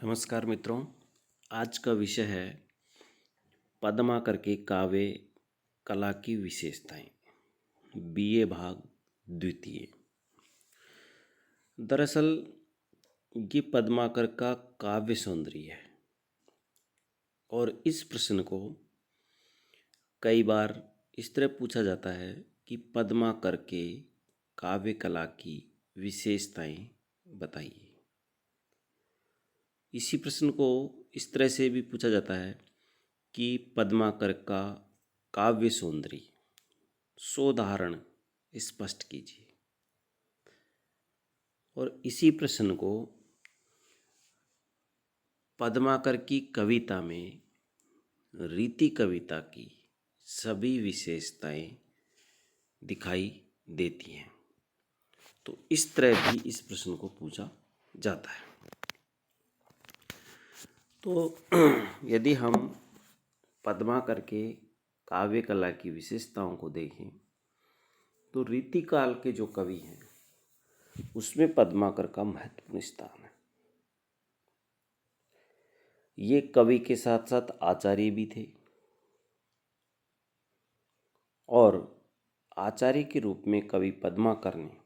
नमस्कार मित्रों। आज का विषय है पद्माकर के काव्य कला की विशेषताएं। बीए भाग द्वितीय। दरअसल ये पद्माकर का काव्य सौंदर्य है और इस प्रश्न को कई बार इस तरह पूछा जाता है कि पद्माकर के काव्य कला की विशेषताएं बताइए। इसी प्रश्न को इस तरह से भी पूछा जाता है कि पद्माकर का काव्य सौंदर्य सोदाहरण स्पष्ट कीजिए। और इसी प्रश्न को पद्माकर की कविता में रीति कविता की सभी विशेषताएं दिखाई देती हैं। तो इस तरह भी इस प्रश्न को पूछा जाता है। तो यदि हम पद्माकर के काव्य कला की विशेषताओं को देखें तो रीतिकाल के जो कवि हैं उसमें पद्माकर का महत्वपूर्ण स्थान है। ये कवि के साथ साथ आचार्य भी थे और आचार्य के रूप में कवि पद्माकर ने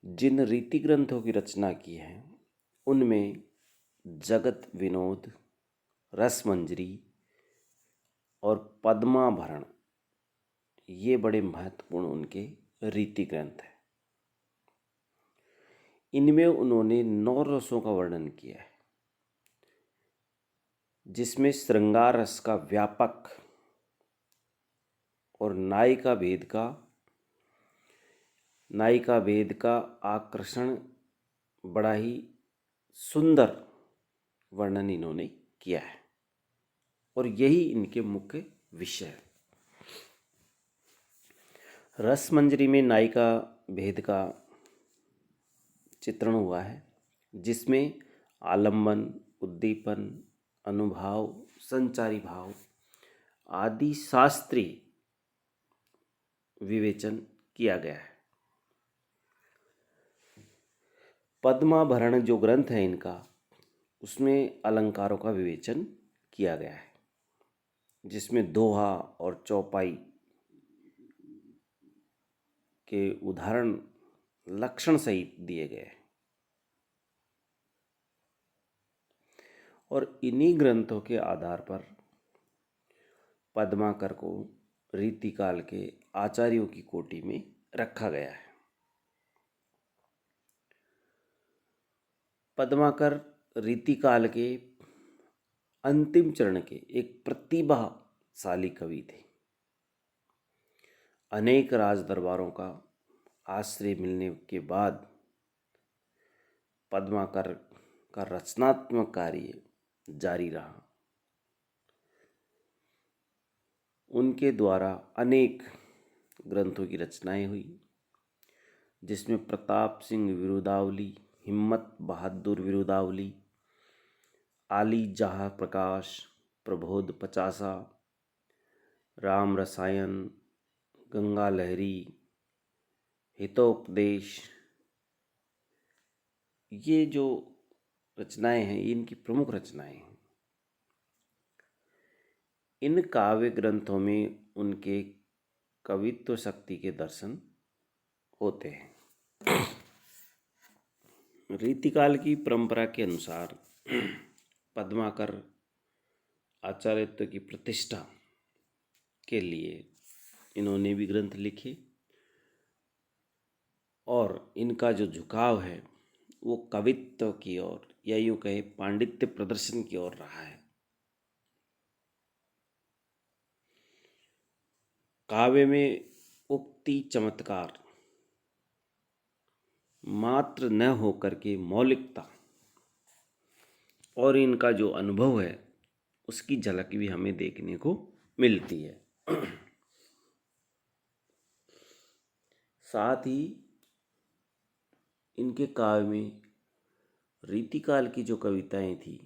जिन रीति ग्रंथों की रचना की है उनमें जगत विनोद, रसमंजरी और पद्माभरण ये बड़े महत्वपूर्ण उनके रीति ग्रंथ हैं। इनमें उन्होंने 9 रसों का वर्णन किया है, जिसमें श्रृंगार रस का व्यापक और नायिका भेद का आकर्षण बड़ा ही सुंदर वर्णन इन्होंने किया है और यही इनके मुख्य विषय है। रसमंजरी में नायिका भेद का चित्रण हुआ है, जिसमें आलंबन, उद्दीपन, अनुभाव, संचारी भाव आदि शास्त्रीय विवेचन किया गया है। पद्माभरण जो ग्रंथ है इनका, उसमें अलंकारों का विवेचन किया गया है, जिसमें दोहा और चौपाई के उदाहरण लक्षण सहित दिए गए हैं। और इन्हीं ग्रंथों के आधार पर पद्माकर को रीतिकाल के आचार्यों की कोटि में रखा गया है। पद्माकर रीतिकाल के अंतिम चरण के एक प्रतिभाशाली कवि थे। अनेक राज दरबारों का आश्रय मिलने के बाद पद्माकर का रचनात्मक कार्य जारी रहा। उनके द्वारा अनेक ग्रंथों की रचनाएं हुई, जिसमें प्रताप सिंह विरुदावली, हिम्मत बहादुर विरुदावली, आली जहाँ प्रकाश, प्रबोध पचासा, राम रसायन, गंगा लहरी, हितोपदेश, ये जो रचनाएं हैं इनकी प्रमुख रचनाएं हैं। इन काव्य ग्रंथों में उनके कवित्व शक्ति के दर्शन होते हैं। रीतिकाल की परंपरा के अनुसार पद्माकर आचार्यत्व की प्रतिष्ठा के लिए इन्होंने भी ग्रंथ लिखे और इनका जो झुकाव है वो कवित्व की ओर या यूँ कहे पांडित्य प्रदर्शन की ओर रहा है। काव्य में उक्ति चमत्कार मात्र न होकर के मौलिकता और इनका जो अनुभव है उसकी झलक भी हमें देखने को मिलती है। साथ ही इनके काव्य में रीतिकाल की जो कविताएं थी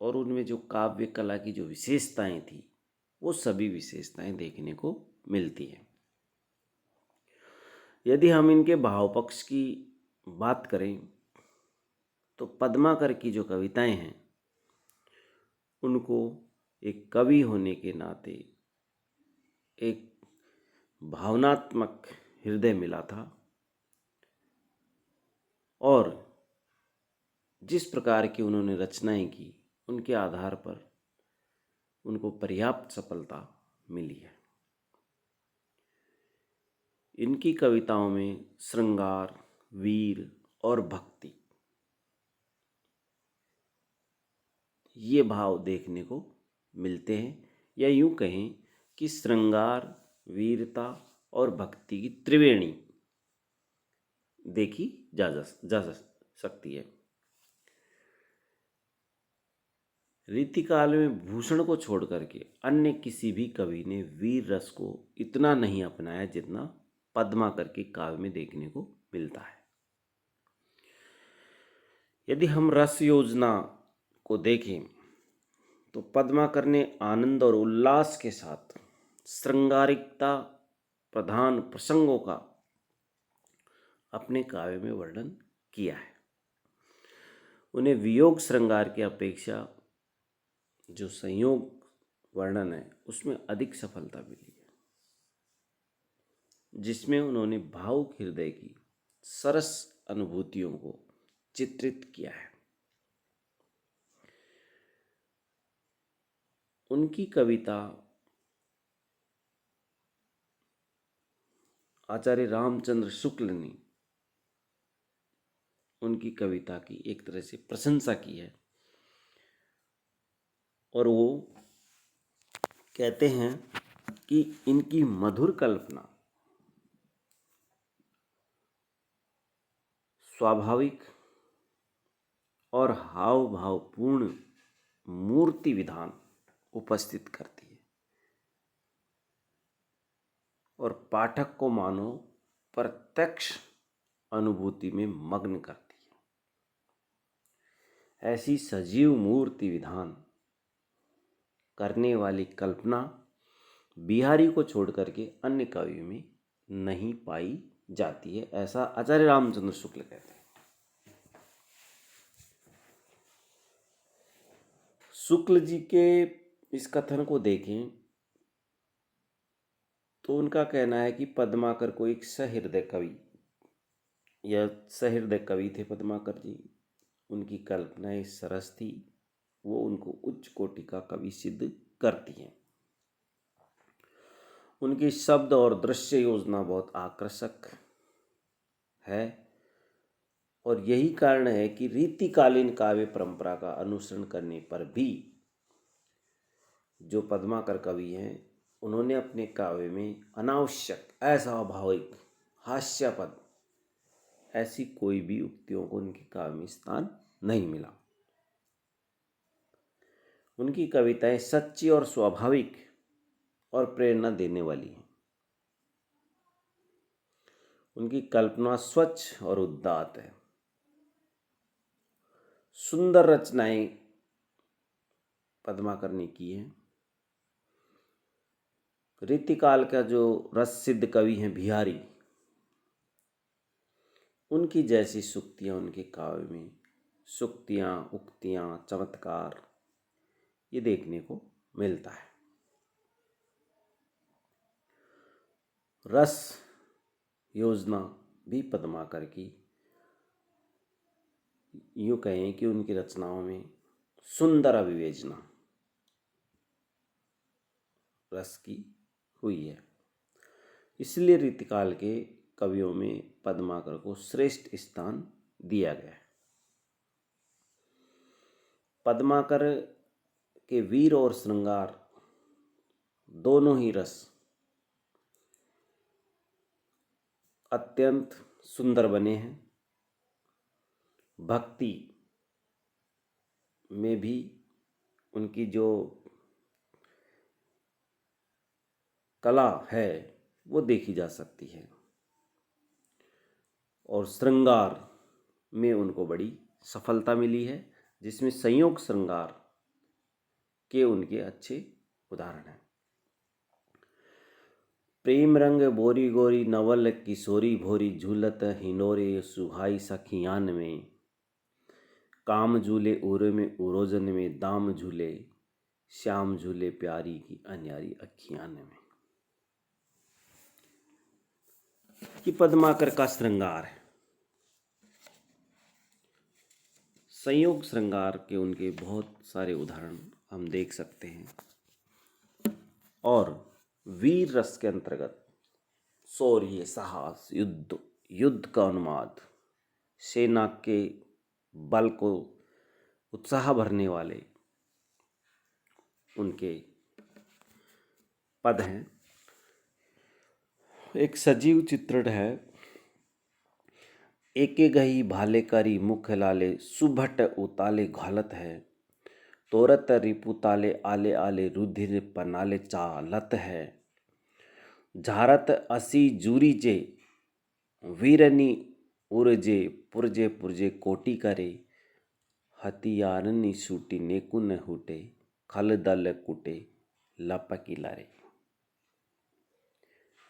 और उनमें जो काव्य कला की जो विशेषताएं थी वो सभी विशेषताएं देखने को मिलती हैं। यदि हम इनके भाव पक्ष की बात करें तो पद्माकर की जो कविताएं हैं उनको एक कवि होने के नाते एक भावनात्मक हृदय मिला था और जिस प्रकार की उन्होंने रचनाएं की उनके आधार पर उनको पर्याप्त सफलता मिली है। इनकी कविताओं में श्रृंगार, वीर और भक्ति ये भाव देखने को मिलते हैं, या यूं कहें कि श्रृंगार, वीरता और भक्ति की त्रिवेणी देखी जा सकती है। रीतिकाल में भूषण को छोड़ करके अन्य किसी भी कवि ने वीर रस को इतना नहीं अपनाया जितना पद्माकर के काव्य में देखने को मिलता है। यदि हम रस योजना को देखें तो पद्माकर ने आनंद और उल्लास के साथ श्रृंगारिकता प्रधान प्रसंगों का अपने काव्य में वर्णन किया है। उन्हें वियोग श्रृंगार की अपेक्षा जो संयोग वर्णन है उसमें अधिक सफलता मिली है, जिसमें उन्होंने भावुक हृदय की सरस अनुभूतियों को चित्रित किया है। उनकी कविता आचार्य रामचंद्र शुक्ल ने उनकी कविता की एक तरह से प्रशंसा की है और वो कहते हैं कि इनकी मधुर कल्पना स्वाभाविक और हाव भावपूर्ण मूर्ति विधान उपस्थित करती है और पाठक को मानो प्रत्यक्ष अनुभूति में मग्न करती है। ऐसी सजीव मूर्ति विधान करने वाली कल्पना बिहारी को छोड़ करके अन्य कवियों में नहीं पाई जाती है, ऐसा आचार्य रामचंद्र शुक्ल कहते हैं। शुक्ल जी के इस कथन को देखें तो उनका कहना है कि पद्माकर को एक सहृदय कवि या सहृदय कवि थे पद्माकर जी। उनकी कल्पनाएं सरस थी, वो उनको उच्च कोटि का कवि सिद्ध करती हैं। उनकी शब्द और दृश्य योजना बहुत आकर्षक है और यही कारण है कि रीतिकालीन काव्य परंपरा का अनुसरण करने पर भी जो पद्माकर कवि हैं उन्होंने अपने काव्य में अनावश्यक, अस्वाभाविक, हास्यास्पद ऐसी कोई भी उक्तियों को उनके काव्य में स्थान नहीं मिला। उनकी कविताएं सच्ची और स्वाभाविक और प्रेरणा देने वाली हैं। उनकी कल्पना स्वच्छ और उदात्त है। सुंदर रचनाएं पद्माकर ने की हैं। रीतिकाल का जो रस सिद्ध कवि हैं बिहारी, उनकी जैसी सूक्तियाँ उनके काव्य में, सूक्तियाँ, उक्तियाँ, चमत्कार ये देखने को मिलता है। रस योजना भी पद्माकर की यूँ कहें कि उनकी रचनाओं में सुंदर अभिव्यंजना रस की हुई है। इसलिए रीतिकाल के कवियों में पद्माकर को श्रेष्ठ स्थान दिया गया है। पद्माकर के वीर और श्रृंगार दोनों ही रस अत्यंत सुंदर बने हैं। भक्ति में भी उनकी जो कला है वो देखी जा सकती है और श्रृंगार में उनको बड़ी सफलता मिली है, जिसमें संयोग श्रृंगार के उनके अच्छे उदाहरण हैं। प्रेम रंग बोरी गोरी नवल किशोरी भोरी झूलत हिनोरे सुहाई सखियान में काम झूले उरे में उरोजन में, दाम झूले श्याम झूले प्यारी की अन्यारी अखियान में। कि पद्माकर का श्रृंगार है। संयोग श्रृंगार के उनके बहुत सारे उदाहरण हम देख सकते हैं। और वीर रस के अंतर्गत शौर्य, साहस, युद्ध का उन्माद, सेना के बल को उत्साह भरने वाले उनके पद हैं। एक सजीव चित्रण है। एके गही भाले करी मुख लाले, सुभट उताले घालत है। तोरत रिपुताले आले आले, रुधिर पनाले चालत है। झारत असी जूरी जे, वीरनी उरजे पुरजे पुरजे कोटि करे। हथियारनी सूटी नेकु न हुटे, खल दल कुटे लपकी लारे।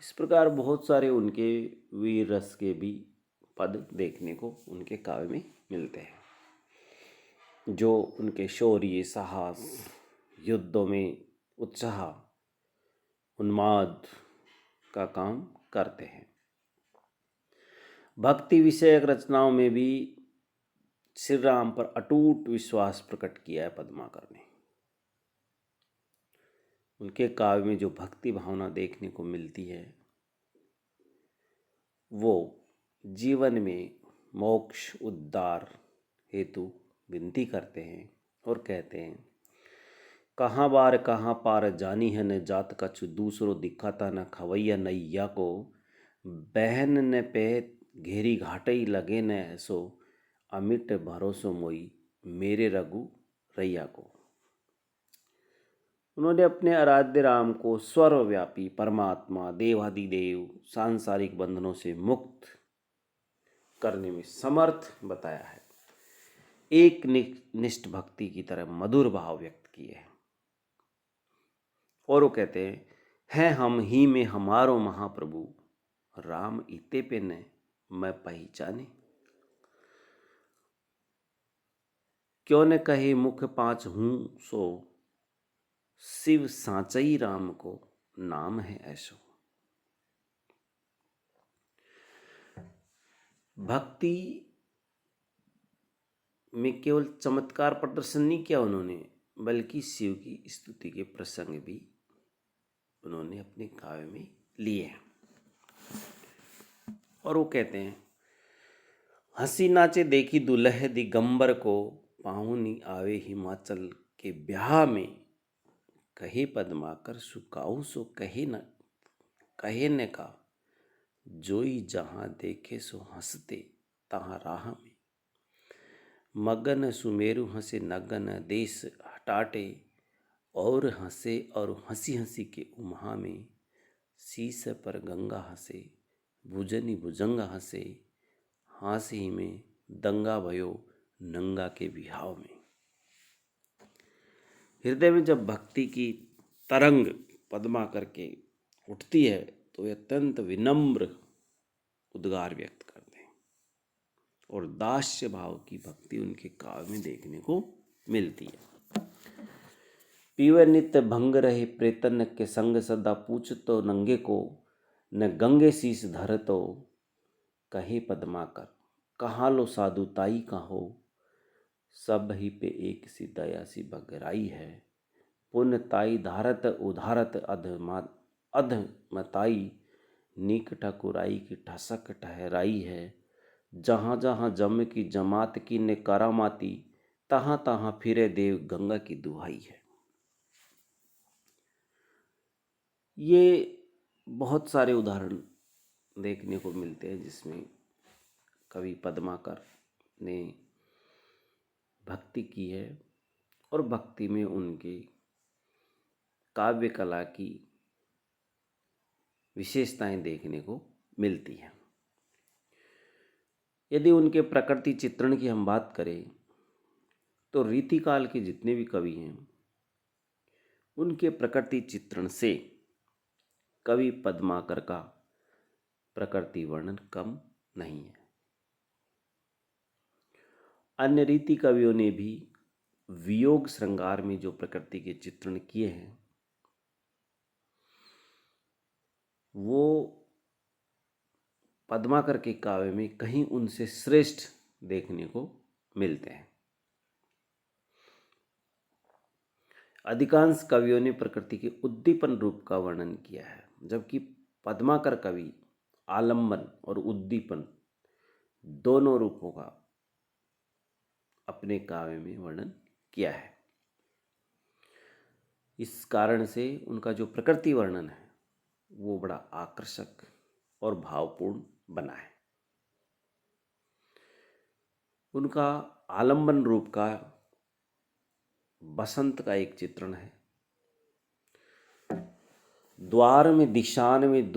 इस प्रकार बहुत सारे उनके वीर रस के भी पद देखने को उनके काव्य में मिलते हैं, जो उनके शौर्य, साहस, युद्धों में उत्साह, उन्माद का काम करते हैं। भक्ति विषयक रचनाओं में भी श्री राम पर अटूट विश्वास प्रकट किया है पद्माकर ने। उनके काव्य में जो भक्ति भावना देखने को मिलती है, वो जीवन में मोक्ष उद्धार हेतु विनती करते हैं और कहते हैं, कहाँ बार कहाँ पार जानी है न जात कछु, दूसरो दिखाता न खवैया नैया को। बहन न पे घेरी घाटई लगे न ऐसो, अमिट भरोसो मोई मेरे रघु रैया को। उन्होंने अपने आराध्य राम को सर्वव्यापी परमात्मा, देवादिदेव, सांसारिक बंधनों से मुक्त करने में समर्थ बताया है। एक निष्ठ भक्ति की तरह मधुर भाव व्यक्त किए हैं। और वो कहते हैं हम ही में हमारो महाप्रभु, राम इते पे न मैं पहचाने। क्यों न कहे मुख पांच हूं सो, शिव सांचई राम को नाम है ऐसो। भक्ति में केवल चमत्कार प्रदर्शन नहीं किया उन्होंने, बल्कि शिव की स्तुति के प्रसंग भी उन्होंने अपने काव्य में लिए हैं। और वो कहते हैं, हंसी नाचे देखी दुल्ह दिगंबर को, पाहुनी आवे हिमाचल के ब्याह में। कहे पद्माकर सुकाऊ सो कहे न का, जोई जहां देखे सो हंसते तहां राह में। मगन सुमेरु हंसे नगन देश हटाटे, और हंसे और हंसी हंसी के उम्हा में। शीस पर गंगा हंसे भुजनी भुजंगा हंसे, हांसी में दंगा भयो नंगा के बिहाव में। हृदय में जब भक्ति की तरंग पद्माकर के उठती है तो वे अत्यंत विनम्र उद्गार व्यक्त करते हैं और दास्य भाव की भक्ति उनके काव्य में देखने को मिलती है। पीवे नित्य भंग रहे प्रेतन के संग, सदा पूछ तो नंगे को, न गंगे शीस धर तो। कहे पद्माकर कहाँ लो साधु ताई कहो, सब ही पे एक सी दया सी बगराई है। पुण्य ताई धारत उधारत अधमताई, नीक ठकुराई की ठसक ठहराई है। जहाँ जहाँ जम की जमात की ने करामाती, तहाँ तहाँ फिरे देव गंगा की दुहाई है। ये बहुत सारे उदाहरण देखने को मिलते हैं जिसमें कवि पद्माकर ने भक्ति की है और भक्ति में उनके काव्य कला की विशेषताएं देखने को मिलती हैं। यदि उनके प्रकृति चित्रण की हम बात करें तो रीतिकाल के जितने भी कवि हैं उनके प्रकृति चित्रण से कवि पद्माकर का प्रकृति वर्णन कम नहीं है। अन्य रीति कवियों ने भी वियोग श्रृंगार में जो प्रकृति के चित्रण किए हैं वो पद्माकर के काव्य में कहीं उनसे श्रेष्ठ देखने को मिलते हैं। अधिकांश कवियों ने प्रकृति के उद्दीपन रूप का वर्णन किया है, जबकि पद्माकर कवि आलंबन और उद्दीपन दोनों रूपों का अपने काव्य में वर्णन किया है। इस कारण से उनका जो प्रकृति वर्णन है वो बड़ा आकर्षक और भावपूर्ण बना है। उनका आलंबन रूप का बसंत का एक चित्रण है। द्वार में दिशान में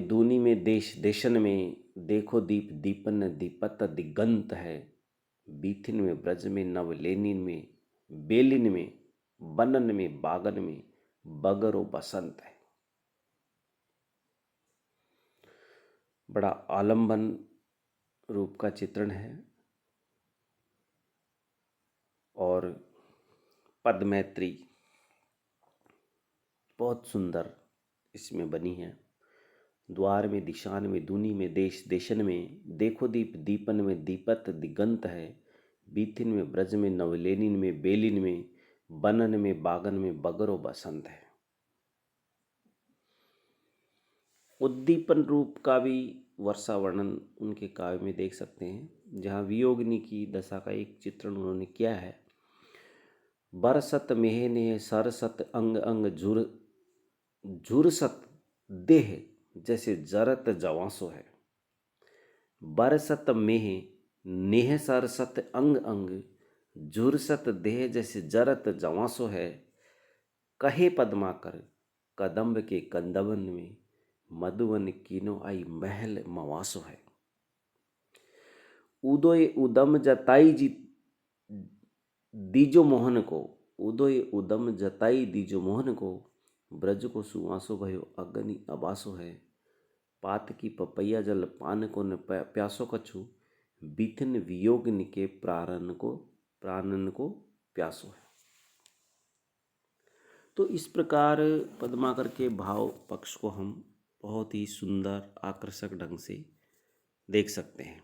दूनी में देश देशन में देखो दीप दीपन दीपत दिगंत है। बीथिन में ब्रज में नवलेनिन में बेलिन में बनन में बागन में बगरो बसंत है। बड़ा आलंबन रूप का चित्रण है और पद मैत्री बहुत सुंदर इसमें बनी है। द्वार में दिशान में दूनी में देश देशन में देखो दीप दीपन में दीपत दिगंत है। बीथिन में ब्रज में नवलेनिन में बेलिन में बनन में बागन में बगरो बसंत है। उद्दीपन रूप का भी वर्षा वर्णन उनके काव्य में देख सकते हैं, जहाँ वियोगिनी की दशा का एक चित्रण उन्होंने किया है। बरसत मेह ने सरसत अंग अंग झुरसत देह जैसे जरत जवासो है। बरसत मेह नेह सरसत अंग अंग झुरसत देह जैसे जरत जवासो है। कहे पद्माकर कदम्ब के कंदवन में मधुवन कीनो आई महल मवासो है। उदय उदम जताई दीजो मोहन को उदय उदम जताई दीजो मोहन को ब्रज को सुवासो भयो अग्नि अबासो है। पात की पपैया जल पान को न प्यासो कछु बीथिन वियोगिनी के प्राणन को प्यासो है। तो इस प्रकार पद्माकर के भाव पक्ष को हम बहुत ही सुंदर आकर्षक ढंग से देख सकते हैं।